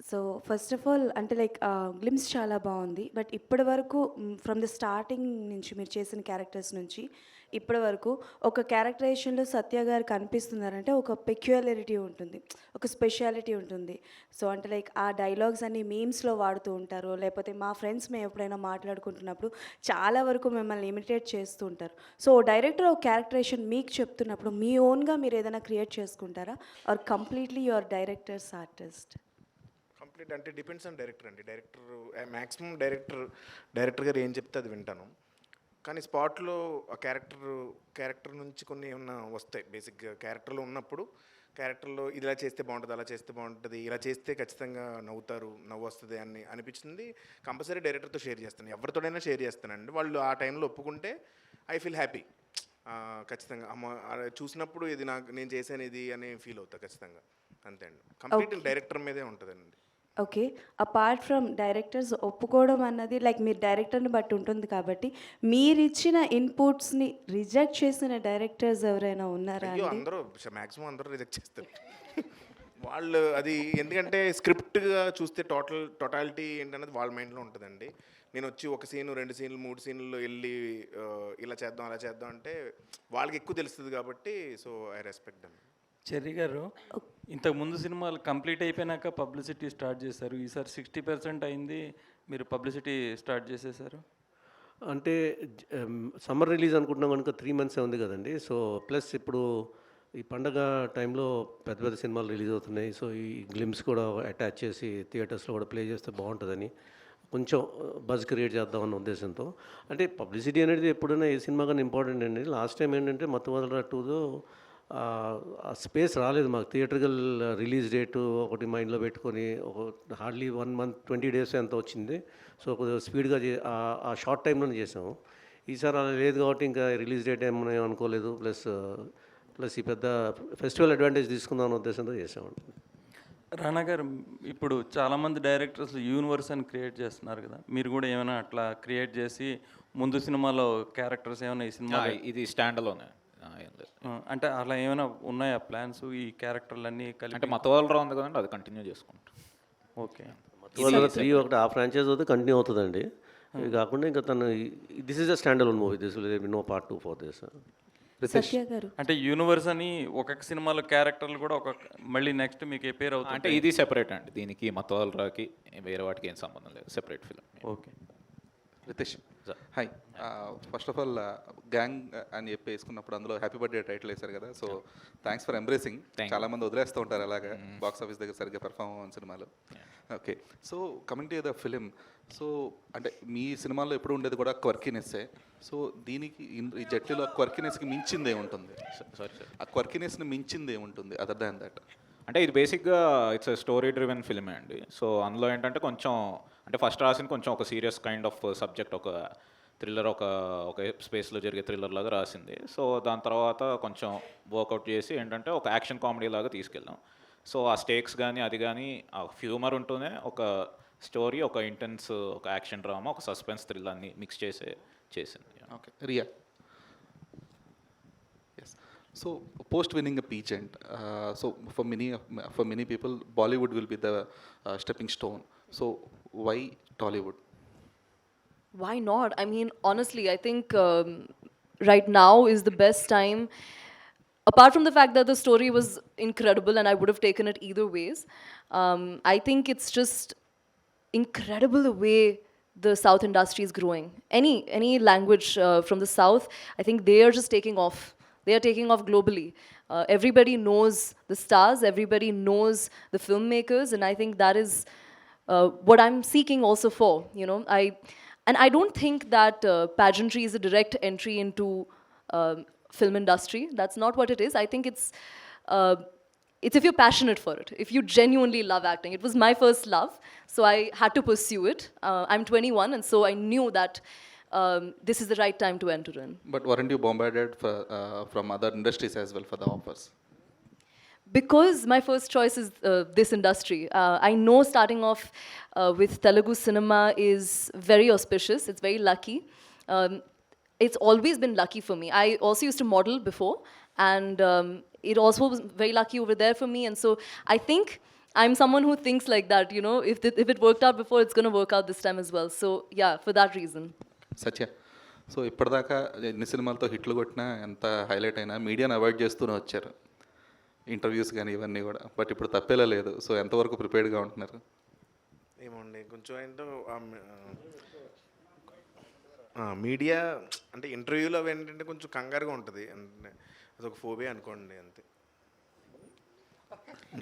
సో ఫస్ట్ ఆఫ్ ఆల్ అంటే లైక్ గ్లిమ్స్ చాలా బాగుంది. బట్ ఇప్పటి వరకు ఫ్రమ్ ద స్టార్టింగ్ నుంచి మీరు చేసిన క్యారెక్టర్స్ నుంచి ఇప్పటి వరకు ఒక క్యారెక్టరైజేషన్లో సత్య గారు కనిపిస్తున్నారంటే ఒక పెక్యులారిటీ ఉంటుంది, ఒక స్పెషాలిటీ ఉంటుంది. సో అంటే లైక్ ఆ డైలాగ్స్ అన్ని మీమ్స్లో వాడుతూ ఉంటారు, లేకపోతే మా ఫ్రెండ్స్ మేము ఎప్పుడైనా మాట్లాడుకుంటున్నప్పుడు చాలా వరకు మిమ్మల్ని ఇమిటేట్ చేస్తూ ఉంటారు. సో డైరెక్టర్ ఒక క్యారెక్టరైజేషన్ మీకు చెప్తున్నప్పుడు మీ ఓన్గా మీరు ఏదైనా క్రియేట్ చేసుకుంటారా, or completely your director's artist? Complete అంటే డిపెండ్స్ ఆన్ డైరెక్టర్ అండి. మ్యాక్సిమం డైరెక్టర్ గారు ఏం చెప్తే అది వింటాను. కానీ స్పాట్లో ఆ క్యారెక్టర్ నుంచి కొన్ని ఏమన్నా వస్తాయి. బేసిక్గా క్యారెక్టర్లో ఉన్నప్పుడు క్యారెక్టర్లో ఇలా చేస్తే బాగుంటుంది, అలా చేస్తే బాగుంటుంది, ఇలా చేస్తే ఖచ్చితంగా నవ్వు వస్తుంది అని అనిపించింది. కంపల్సరీ డైరెక్టర్తో షేర్ చేస్తాను, ఎవరితోడైనా షేర్ చేస్తానండి. వాళ్ళు ఆ టైంలో ఒప్పుకుంటే ఐ ఫీల్ హ్యాపీ. ఖచ్చితంగా చూసినప్పుడు ఇది నేను చేశాను ఇది అని ఫీల్ అవుతా ఖచ్చితంగా. అంతే అండి, కంప్లీట్ డైరెక్టర్ మీదే ఉంటుందండి. ఓకే, అపార్ట్ ఫ్రమ్ డైరెక్టర్స్ ఒప్పుకోవడం అన్నది లైక్ మీరు డైరెక్టర్ని బట్టి ఉంటుంది కాబట్టి మీరు ఇచ్చిన ఇన్పుట్స్ని రిజెక్ట్ చేసిన డైరెక్టర్స్ ఎవరైనా ఉన్నారా? అయ్యో, అందరూ మ్యాక్సిమం అందరూ రిజెక్ట్ చేస్తారు వాళ్ళు. అది ఎందుకంటే స్క్రిప్ట్గా చూస్తే టోటాలిటీ ఏంటనేది వాళ్ళ మైండ్లో ఉంటుందండి. నేను వచ్చి ఒక సీను 2 సీన్లు 3 సీన్లు వెళ్ళి ఇలా చేద్దాం అలా చేద్దాం అంటే వాళ్ళకి ఎక్కువ తెలుస్తుంది కాబట్టి. So I respect them. Cherry గారు, ఇంతకు ముందు సినిమాలు కంప్లీట్ అయిపోయినాక పబ్లిసిటీ స్టార్ట్ చేశారు. ఈసారి 60% అయింది, మీరు పబ్లిసిటీ స్టార్ట్ చేసేసారు. అంటే సమ్మర్ రిలీజ్ అనుకుంటున్నాం కనుక 3 months ఉంది కదండి. సో ప్లస్ ఇప్పుడు ఈ పండగ టైంలో పెద్ద పెద్ద సినిమాలు రిలీజ్ అవుతున్నాయి. సో ఈ గ్లిమ్స్ కూడా అటాచ్ చేసి థియేటర్స్లో కూడా ప్లే చేస్తే బాగుంటుందని కొంచెం బజ్ క్రియేట్ చేద్దామన్న ఉద్దేశంతో. అంటే పబ్లిసిటీ అనేది ఎప్పుడైనా ఏ సినిమా కానీ ఇంపార్టెంట్ అండి. లాస్ట్ టైం ఏంటంటే మత్తువదల 2లో ఆ స్పేస్ రాలేదు మాకు. థియేట్రికల్ రిలీజ్ డేటు ఒకటి మైండ్లో పెట్టుకొని ఒక హార్డ్లీ 1 month 20 days ఎంత వచ్చింది. సో కొద్దిగా స్పీడ్గా ఆ షార్ట్ టైంలోనే చేసాము. ఈసారి అలా లేదు కాబట్టి ఇంకా రిలీజ్ డేట్ ఏమన్నా అనుకోలేదు. ప్లస్ ఈ పెద్ద ఫెస్టివల్ అడ్వాంటేజ్ తీసుకుందాం అనే ఉద్దేశంతో చేసామండి. రానా గారు, ఇప్పుడు చాలామంది డైరెక్టర్స్ యూనివర్స్ అని క్రియేట్ చేస్తున్నారు కదా, మీరు కూడా ఏమైనా అట్లా క్రియేట్ చేసి ముందు సినిమాలో క్యారెక్టర్స్ ఏమైనా ఈ సినిమా ఇది స్టాండ్ అలోనే అంటే అలా ఏమైనా ఉన్నాయా ప్లాన్స్ ఈ క్యారెక్టర్లన్నీ అంటే కలిపి? మతవాళ్ళలో ఉంది కదండి, అది కంటిన్యూ చేసుకుంటాం. ఓకే, 3 ఒకటి ఆ ఫ్రాంచైజ్ అయితే కంటిన్యూ అవుతుందండి. ఇది కాకుండా ఇంకా తను this is a stand alone movie, this will no part 2 for this. Satya గారు, అంటే యూనివర్స్ అని ఒక్కొక్క సినిమాలో క్యారెక్టర్లు కూడా మళ్ళీ నెక్స్ట్ మీకు ఏ పేరు అవుతుంది? అంటే ఇది సెపరేట్ అండి, దీనికి మతవాళ్ళకి వేరే వాటికి ఏం సంబంధం లేదు, separate film. Okay. Ritesh, hi. First of all gang అని చెప్పి వేసుకున్నప్పుడు అందులో హ్యాపీ బర్త్డే టైటిల్ వేశారు కదా, సో థ్యాంక్స్ ఫర్ ఎంబ్రేసింగ్. చాలామంది వదిలేస్తూ ఉంటారు అలాగా బాక్స్ ఆఫీస్ దగ్గర సరిగ్గా పెర్ఫామ్ అవ్వని సినిమాలో. Okay, so coming to the film, so అంటే మీ సినిమాలో ఎప్పుడు ఉండేది కూడా క్వర్కీనెస్సే. సో దీనికి ఈ జట్టులో క్వర్కీనెస్కి మించింది ఏముంటుంది? సారీ సార్, ఆ క్వర్కీనెస్ని మించింది ఏముంటుంది అదర్ దాన్ దట్? అంటే ఇది బేసిక్గా ఇట్స్ స్టోరీ డ్రివెన్ ఫిల్మే అండి. సో అందులో ఏంటంటే కొంచెం అంటే ఫస్ట్ రాసిన కొంచెం ఒక సీరియస్ కైండ్ ఆఫ్ సబ్జెక్ట్, ఒక థ్రిల్లర్, ఒక స్పేస్లో జరిగే థ్రిల్లర్ లాగా రాసింది. సో దాని తర్వాత కొంచెం వర్కౌట్ చేసి ఏంటంటే ఒక యాక్షన్ కామెడీ లాగా తీసుకెళ్ళాం. సో ఆ స్టేక్స్ కానీ అది కానీ ఆ హ్యూమర్ ఉంటూనే ఒక స్టోరీ, ఒక ఇంటెన్స్, ఒక యాక్షన్ డ్రామా, ఒక సస్పెన్స్ థ్రిల్ అన్ని మిక్స్ చేసింది. Okay, Riya. Yes, so post winning a pageant, so for many people Bollywood will be the stepping stone. So why Tollywood? Why not? I mean, honestly, I think right now is the best time. Apart from the fact that the story was incredible and I would have taken it either ways, I think it's just incredible the way the South industry is growing. Any language from the South, I think they are just taking off. They are taking off globally. Everybody knows the stars, everybody knows the filmmakers, and I think that is what I'm seeking also for, you know. I don't think that pageantry is a direct entry into film industry. That's not what it is. I think it's if you're passionate for it, if you genuinely love acting. It was my first love, so I had to pursue it. I'm 21, and so I knew that this is the right time to enter in. But weren't you bombarded from other industries as well for the offers? Because my first choice is this industry. I know starting off with Telugu cinema is very auspicious. It's very lucky. It's always been lucky for me. I also used to model before, and it also was very lucky over there for me. And so I think I'm someone who thinks like that. You know, if it worked out before, it's going to work out this time as well. So yeah, for that reason. Satya, so ఇప్పటిదాకా ఎన్ని సినిమాలతో హిట్లు కొట్టినా, ఎంత హైలైట్ అయినా మీడియాని అవాయిడ్ చేస్తూనే వచ్చారు, ఇంటర్వ్యూస్ కానీ ఇవన్నీ కూడా. బట్ ఇప్పుడు తప్పేలా లేదు. సో ఎంతవరకు ప్రిపేర్డ్గా ఉంటున్నారు? ఏమండి, కొంచెం ఏంటో మీడియా అంటే ఇంటర్వ్యూలో అవి ఏంటంటే కొంచెం కంగారుగా ఉంటుంది, అంటే అదొక ఫోబియా అనుకోండి అంతే.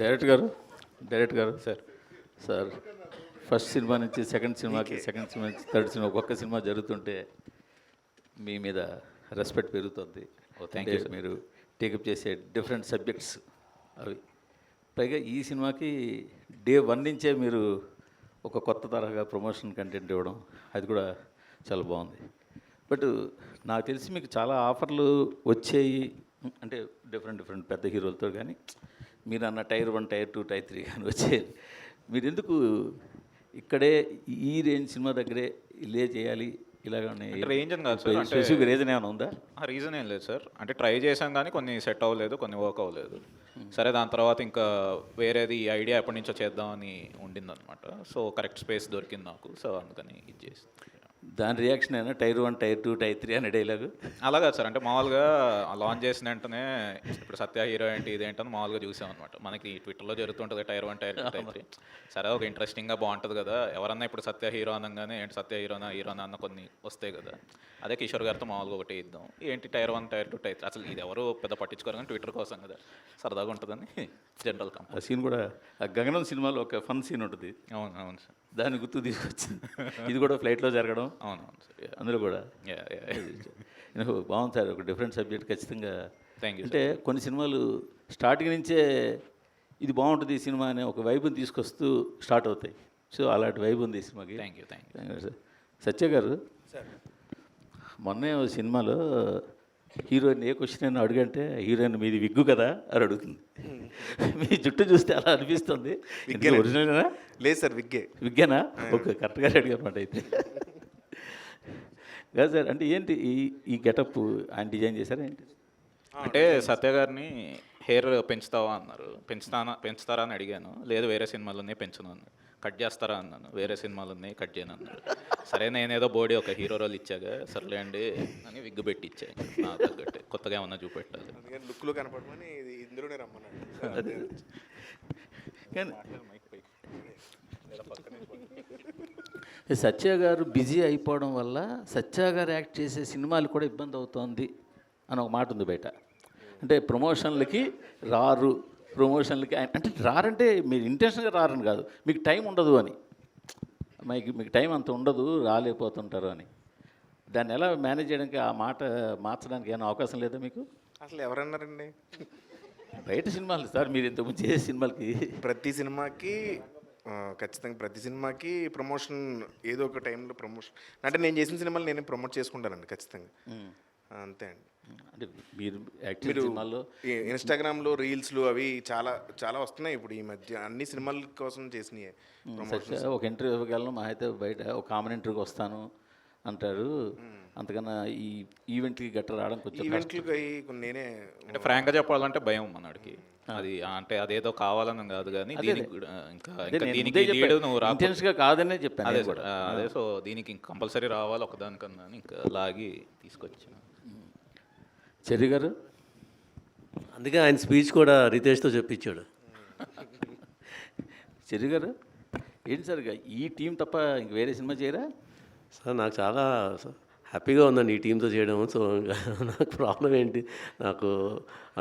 డైరెక్ట్ గారు సార్ ఫస్ట్ సినిమా నుంచి సెకండ్ సినిమా నుంచి థర్డ్ సినిమా ఒక్కొక్క సినిమా జరుగుతుంటే మీ మీద రెస్పెక్ట్ పెరుగుతుంది. Thank you. మీరు టేకప్ చేసే డిఫరెంట్ సబ్జెక్ట్స్ అవి, పైగా ఈ సినిమాకి డే 1 నుంచే మీరు ఒక కొత్త తరహా ప్రమోషన్ కంటెంట్ ఇవ్వడం, అది కూడా చాలా బాగుంది. బట్ నాకు తెలిసి మీకు చాలా ఆఫర్లు వచ్చాయి, అంటే డిఫరెంట్ పెద్ద హీరోలతో, కానీ మీరు అన్న టైర్ 1, టైర్ 2, టైర్ 3 కానీ వచ్చాయి. మీరు ఎందుకు ఇక్కడే ఈ రేంజ్ సినిమా దగ్గరే ఇల్లే చేయాలి ఇలాగనే? రేంజ్ అని కాదు సార్, అంటే స్పెసిఫిక్ రీజన్ ఏమైనా ఉందా? రీజన్ ఏం లేదు సార్, అంటే ట్రై చేసాం కానీ కొన్ని సెట్ అవ్వలేదు, కొన్ని వర్క్ అవ్వలేదు. సరే, దాని తర్వాత ఇంకా వేరేది ఐడియా ఎప్పటి నుంచో చేద్దామని ఉండిందనమాట. సో కరెక్ట్ స్పేస్ దొరికింది నాకు, సో అందుకని ఇది చేసి. దాని రియాక్షన్ అయినా టైర్ 1, టైర్ 2, టైర్ 3 అనే డైలాగు అలాగా సార్, అంటే మామూలుగా లాంచ్ చేసిన వెంటనే ఇప్పుడు సత్య హీరో ఏంటి ఇదేంటని మామూలుగా చూసామన్నమాట. మనకి ట్విట్టర్లో జరుగుతుంటుంది టైర్ 1, టైర్ 2, టైర్ 3. సరే, ఒక ఇంట్రెస్టింగ్గా బాగుంటుంది కదా, ఎవరన్నా ఇప్పుడు సత్య హీరో అనగానే ఏంటి సత్య హీరోనా అన్న కొన్ని వస్తాయి కదా. అదే కిషోర్ గారితో మామూలుగా ఒకటి ఇద్దాం, ఏంటి టైర్ 1, టైర్ 2, టైర్ 3, అసలు ఇది ఎవరు పెద్ద పట్టించుకోరు కానీ ట్విట్టర్ కోసం కదా, సరదాగా ఉంటుందని జనరల్ కంపెనీ. ఆ సీన్ కూడా ఆ గగనం సినిమాలో ఒక ఫన్ సీన్ ఉంటుంది. అవును సార్, దాన్ని గుర్తు తీసుకొచ్చింది. ఇది కూడా ఫ్లైట్లో జరగడం. అవును సార్, అందులో కూడా బాగుంది సార్, ఒక డిఫరెంట్ సబ్జెక్ట్ ఖచ్చితంగా Thank you, అంటే కొన్ని సినిమాలు స్టార్టింగ్ నుంచే ఇది బాగుంటుంది ఈ సినిమా అనే ఒక వైబుని తీసుకొస్తూ స్టార్ట్ అవుతాయి. సో అలాంటి వైబ్ ఉంది ఈ సినిమాకి. Thank you sir. సత్య గారు, మొన్నే ఓ సినిమాలో హీరోయిన్ ఏ క్వశ్చన్ అయినా అడుగంటే హీరోయిన్ మీది విగ్గు కదా అని అడుగుతుంది. మీ జుట్టు చూస్తే అలా అనిపిస్తుంది. ఒరిజినల్నా? లేదు సార్, విగ్గేనా? ఓకే, కరెక్ట్గా అడిగారన్నమాట అయితే. కాదు సార్, అంటే ఏంటి ఈ గెటప్ ఆయన డిజైన్ చేశారా ఏంటి? అంటే సత్య గారిని హెయిర్ పెంచుతావా అన్నారు. పెంచుతారా అని అడిగాను. లేదు, వేరే సినిమాలు ఉన్నాయి పెంచును అన్నాడు. కట్ చేస్తారా అన్నాను. వేరే సినిమాలు ఉన్నాయి కట్ చేయను అన్నాడు. సరే, నేనేదో బాడీ ఒక హీరో రోల్ ఇచ్చాగా, సర్లే అండి అని విగ్గు పెట్టి ఇచ్చాను. నా తగ్గట్టే కొత్తగా ఏమన్నా చూపెట్టాలి. లుక్లో కనపడమని ఇందులోనే రమ్మన్నాడు. కానీ సత్య గారు బిజీ అయిపోవడం వల్ల సత్య గారు యాక్ట్ చేసే సినిమాలు కూడా ఇబ్బంది అవుతోంది అని ఒక మాట ఉంది బయట. అంటే ప్రమోషన్లకి రారు, ప్రమోషన్లకి అంటే రారంటే మీరు ఇంటెన్షన్గా రారని కాదు, మీకు టైం ఉండదు అని. మీకు టైం అంత ఉండదు, రాలేకపోతుంటారు అని. దాన్ని ఎలా మేనేజ్ చేయడానికి, ఆ మాట మార్చడానికి ఏమైనా అవకాశం లేదా మీకు? అసలు ఎవరన్నారండి? బయట సినిమాలు సార్, మీరు ఇంతకుముందు చేసే సినిమాలకి ఖచ్చితంగా ప్రతి సినిమాకి ప్రమోషన్ ఏదో ఒక టైంలో ప్రమోషన్. అంటే నేను చేసిన సినిమాలు నేను ప్రమోట్ చేసుకుంటానండి ఖచ్చితంగా. అంతే అండి. అంటే మీరు సినిమాల్లో ఇన్స్టాగ్రామ్లో రీల్స్లు అవి చాలా చాలా వస్తున్నాయి ఇప్పుడు ఈ మధ్య. అన్ని సినిమాల కోసం చేసినాయి ప్రమోషన్. ఒక ఇంటర్వ్యూకి వెళ్ళను, మా అయితే బయట ఒక కామన్ ఇంటర్వ్యూకి వస్తాను అంటారు. అంతకన్నా ఈ ఈవెంట్కి గట్ట రావడం కొంచెం ఈవెంట్లకి నేనే అంటే ఫ్రాంక్గా చెప్పాలంటే భయం మనడికి. అది అంటే అదేదో కావాలని కాదు కానీ దీనికి ఇంకా దీనికి లీడ్ నువ్వు ఇంటెన్స్గా కాదనే చెప్పాను. అదే సో దీనికి కంపల్సరీ రావాలి ఒకదానికన్నా ఇంకా లాగి తీసుకొచ్చాను. చెర్రి గారు, అందుకే ఆయన స్పీచ్ కూడా రితేష్తో చెప్పించాడు. చెర్రి గారు, ఏంటి సార్ ఈ టీం తప్ప ఇంక వేరే సినిమా చేయరా? సార్, నాకు చాలా హ్యాపీగా ఉందండి ఈ టీంతో చేయడం. సో నాకు ప్రాబ్లం ఏంటి, నాకు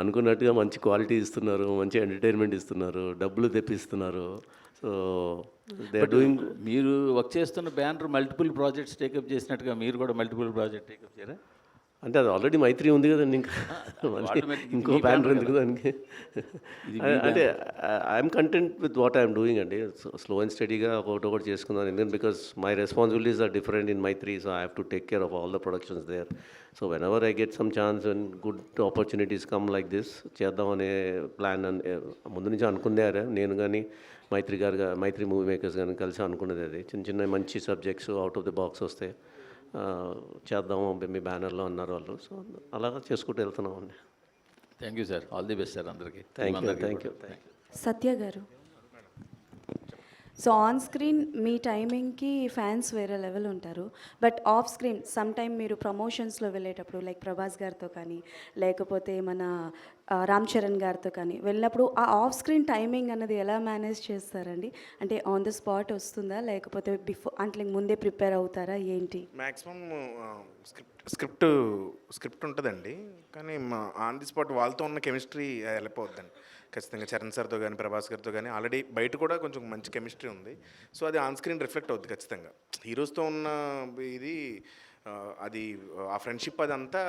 అనుకున్నట్టుగా మంచి క్వాలిటీ ఇస్తున్నారు, మంచి ఎంటర్టైన్మెంట్ ఇస్తున్నారు, డబ్బులు తెప్పిస్తున్నారు. So they are doing. మీరు వర్క్ చేస్తున్న బ్యానర్ మల్టిపుల్ ప్రాజెక్ట్స్ టేకప్ చేసినట్టుగా మీరు కూడా మల్టిపుల్ ప్రాజెక్ట్ టేకప్ చేయరా? అంటే అది ఆల్రెడీ మైత్రి ఉంది కదండి, ఇంకా ఇంకో బ్యానర్ ఎందుకు దానికి? అంటే I'm content with what I'm doing అండి. స్లో అండ్ స్టడీగా ఒకటి చేసుకున్నాను. ఎందుకంటే because my responsibilities are different in Mythri. So I have to take care of all the productions there. So whenever I get some chance and good opportunities come like this, చేద్దామనే ప్లాన్ ముందు నుంచి అనుకుందే. నేను కానీ మైత్రి మూవీ మేకర్స్ కానీ కలిసి అనుకున్నది అది. చిన్న మంచి subjects out of the box వస్తే చేద్దాము మీ బ్యానర్లో అన్నారు వాళ్ళు. సో అలాగా చేసుకుంటూ వెళ్తున్నాం అండి. Thank you sir, all the best sir అందరికీ. Thank you. సత్య గారు, సో ఆన్ స్క్రీన్ మీ టైమింగ్కి ఫ్యాన్స్ వేరే లెవెల్ ఉంటారు, but off screen some time మీరు ప్రమోషన్స్లో వెళ్ళేటప్పుడు లైక్ ప్రభాస్ గారితో కానీ లేకపోతే మన రామ్ చరణ్ గారితో కానీ వెళ్ళినప్పుడు ఆ ఆఫ్ స్క్రీన్ టైమింగ్ అన్నది ఎలా మేనేజ్ చేస్తారండి? అంటే ఆన్ ద స్పాట్ వస్తుందా లేకపోతే అంటే ముందే ప్రిపేర్ అవుతారా ఏంటి? మ్యాక్సిమం స్క్రిప్ట్ ఉంటుందండి, కానీ ఆన్ ది స్పాట్ వాళ్ళతో ఉన్న కెమిస్ట్రీ వెళ్ళిపోద్దండి. ఖచ్చితంగా చరణ్ సార్తో కానీ ప్రభాస్ గారితో కానీ ఆల్రెడీ బయట కూడా కొంచెం మంచి కెమిస్ట్రీ ఉంది. సో అది ఆన్ స్క్రీన్ రిఫ్లెక్ట్ అవుద్ది ఖచ్చితంగా. హీరోస్తో ఉన్న ఇది అది ఆ ఫ్రెండ్షిప్ అదంతా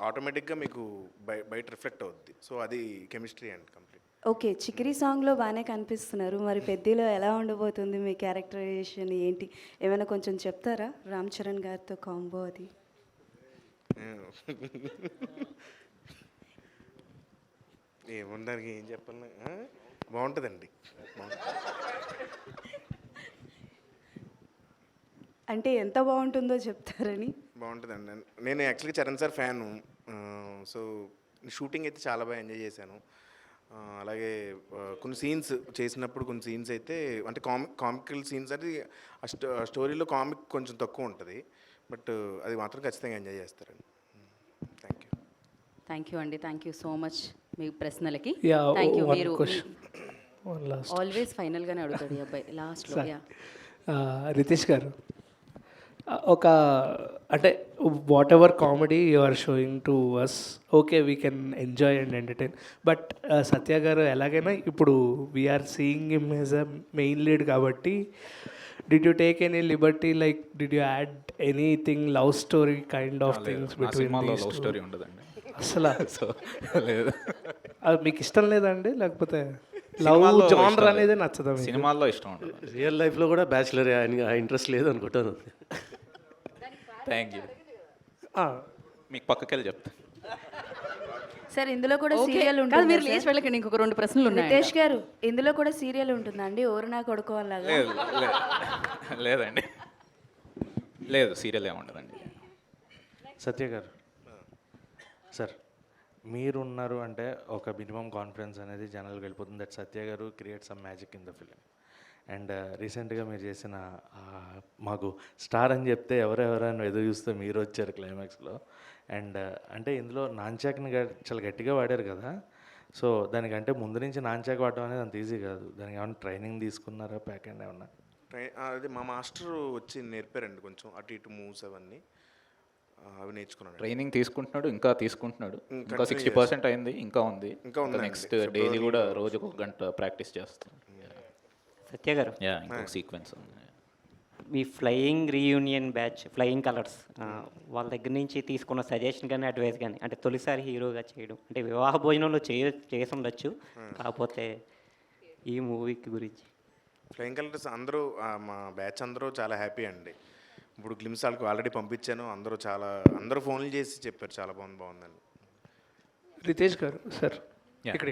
ఆటోమేటిక్గా మీకు బయట రిఫ్లెక్ట్ అవుద్ది. సో అది కెమిస్ట్రీ అండి కంప్లీట్. ఓకే, చిక్రీ సాంగ్లో బాగానే కనిపిస్తున్నారు, మరి పెద్దలో ఎలా ఉండబోతుంది మీ క్యారెక్టరైజేషన్ ఏంటి? ఏమైనా కొంచెం చెప్తారా రామ్ చరణ్ గారితో కాంబో అది? ఏముండడానికి ఏం చెప్పాలి, బాగుంటుందండి. అంటే ఎంత బాగుంటుందో చెప్తారని? బాగుంటుందండి. నేను యాక్చువల్గా Charan sir fan. So shooting అయితే చాలా బాగా ఎంజాయ్ చేశాను. అలాగే కొన్ని సీన్స్ చేసినప్పుడు కొన్ని సీన్స్ అయితే అంటే కామికల్ సీన్స్ అంటే ఆ స్టోరీలో కామిక్ కొంచెం తక్కువ ఉంటుంది, బట్ అది మాత్రం ఖచ్చితంగా ఎంజాయ్ చేస్తారండి. థ్యాంక్ యూ అండి, థ్యాంక్ యూ సో మచ్ మీ ప్రశ్నలకి. Yeah, thank you. one మీరు question. One last. ఆల్వేస్ ఫైనల్గానే అడుగుతాడు ఈ అబ్బాయి లాస్ట్లో. రితేష్ గారు, ఒక అంటే whatever comedy you are showing to us, okay we can enjoy and entertain, but Satya గారు ఎలాగైనా ఇప్పుడు we are seeing him as a main lead కాబట్టి did you take any liberty, like did you add anything love story kind of things between these love story ఉండదండి. అసలు సో లేదు అది మీకు ఇష్టం లేదండి, లేకపోతే లవ్ సినిమాల్లో జానర్ ఇష్టం అనేది లేదు. నచ్చదా మీకు? సినిమాల్లో ఇష్టం ఉంటుంది. రియల్ లైఫ్లో కూడా బ్యాచిలర్ ఆయన ఇంట్రెస్ట్ లేదు అనుకుంటాను. Thank you. మీకు పక్కకెళ్ళి చెప్తా. సార్ ఇందులో కూడా ఓకే. సీరియల్ కాదు, ఉంటుంది మీరు లేచి వెళ్ళకండి, ఇంకొక 2 ప్రశ్నలు ఉన్నాయి. రితేష్ గారు ఇందులో కూడా సీరియల్ ఉంటుందా అండి? ఓరు నా కొడుకు అలాగా? లేదు లేదండి, లేదు సీరియల్ ఏముండదండి. సత్య గారు సార్, మీరు ఉన్నారు అంటే ఒక మినిమం కాన్ఫిడెన్స్ అనేది జనాలకు వెళ్ళిపోతుంది. దట్ సత్య గారు create some magic in the film. And రీసెంట్గా మీరు చేసిన మాకు స్టార్ అని చెప్తే ఎవరెవరైనా ఎదురు చూస్తే మీరు వచ్చారు క్లైమాక్స్లో. అండ్ అంటే ఇందులో నాన్చాక్ని చాలా గట్టిగా వాడారు కదా, సో దానికంటే ముందు నుంచి నాన్చాక్ వాడడం అనేది అంత ఈజీ కాదు. దానికి ఏమైనా ట్రైనింగ్ తీసుకున్నారా, ప్యాక్ అండ్ ఏమన్నా? అది మా మాస్టర్ వచ్చి నేర్పారండి, కొంచెం అటు ఇటు మూవ్స్ అవన్నీ అవి నేర్చుకున్నాను. ట్రైనింగ్ తీసుకుంటున్నాడు, ఇంకా తీసుకుంటున్నాడు. ఇంకా continue 60% అయింది, ఇంకా ఉంది. ఇంకా ఉందండి. నెక్స్ట్ డైలీ కూడా రోజుకు 1 గంట ప్రాక్టీస్ చేస్తాం. సత్య గారు, ఇంకొక సీక్వెన్స్ ఉంది. మీ flying reunion batch, flying colours, వాళ్ళ దగ్గర నుంచి తీసుకున్న సజెషన్ కానీ అడ్వైస్ కానీ, అంటే తొలిసారి హీరోగా చేయడం, అంటే వివాహ భోజనంలో చేసి ఉండొచ్చు, కాకపోతే ఈ మూవీకి గురించి. ఫ్లయింగ్ కలర్స్ అందరూ మా బ్యాచ్ అందరూ చాలా హ్యాపీ అండి. ఇప్పుడు గ్లిమ్స్ వాళ్ళకి ఆల్రెడీ పంపించాను, అందరూ ఫోన్లు చేసి చెప్పారు చాలా బాగుందని. రితేష్ గారు సార్, ఇక్కడ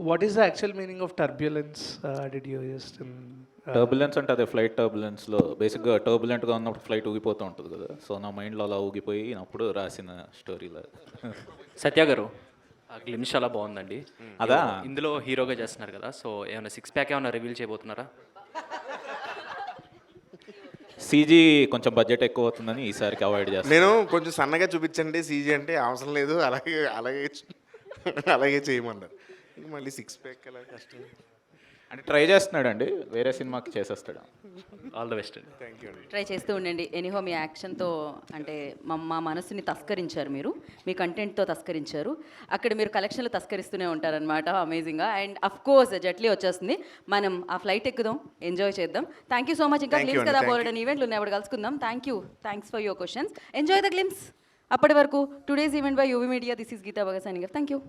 what is the actual meaning of turbulence? Did you use in turbulence అంటే అదే ఫ్లైట్ టర్బులెన్స్లో బేసిక్గా టర్బులెంట్గా ఉన్నప్పుడు ఫ్లైట్ ఊగిపోతూ ఉంటుంది కదా, సో నా మైండ్లో అలా ఊగిపోయినప్పుడు రాసిన స్టోరీలో. సత్య గారు, ఆ గ్లిమ్స్ చాలా బాగుందండి. అదా ఇందులో హీరోగా చేస్తున్నారు కదా, సో ఏమైనా 6 ప్యాక్ ఏమైనా రివీల్ చేయబోతున్నారా? సీజీ కొంచెం బడ్జెట్ ఎక్కువ అవుతుందని ఈసారికి అవాయిడ్ చేస్తాను. నేను కొంచెం సన్నగా చూపించండి సీజీ అంటే, అవసరం లేదు అలాగే చేయమన్నారు. మళ్ళీ 6 ప్యాక్ అలా కష్టం అంటే ట్రై చేస్తున్నాడండి, వేరే సినిమాకి చేసేస్తాడు. ఆల్ ద బెస్ట్ అండి. థ్యాంక్ యూ అండి. ట్రై చేస్తూ ఉండండి. ఎనీహో మీ యాక్షన్తో అంటే మా మనసుని తస్కరించారు, మీరు మీ కంటెంట్తో తస్కరించారు. అక్కడ మీరు కలెక్షన్లు తస్కరిస్తూనే ఉంటారనమాట. అమేజింగ్గా. అండ్ అఫ్ కోర్స్ జట్లీ వచ్చేస్తుంది, మనం ఆ ఫ్లైట్ ఎక్కుదాం, ఎంజాయ్ చేద్దాం. Thank you so much. ఇంకా గ్లిమ్స్ కదా బోల్డెన్ ఈవెంట్లు ఉన్నాయి, అప్పుడు కలుసుకుందాం. Thanks for your questions. Enjoy the glimpse. అప్పటి వరకు today's event by UV media. This is Geeta Bhagat signing off. Thank you.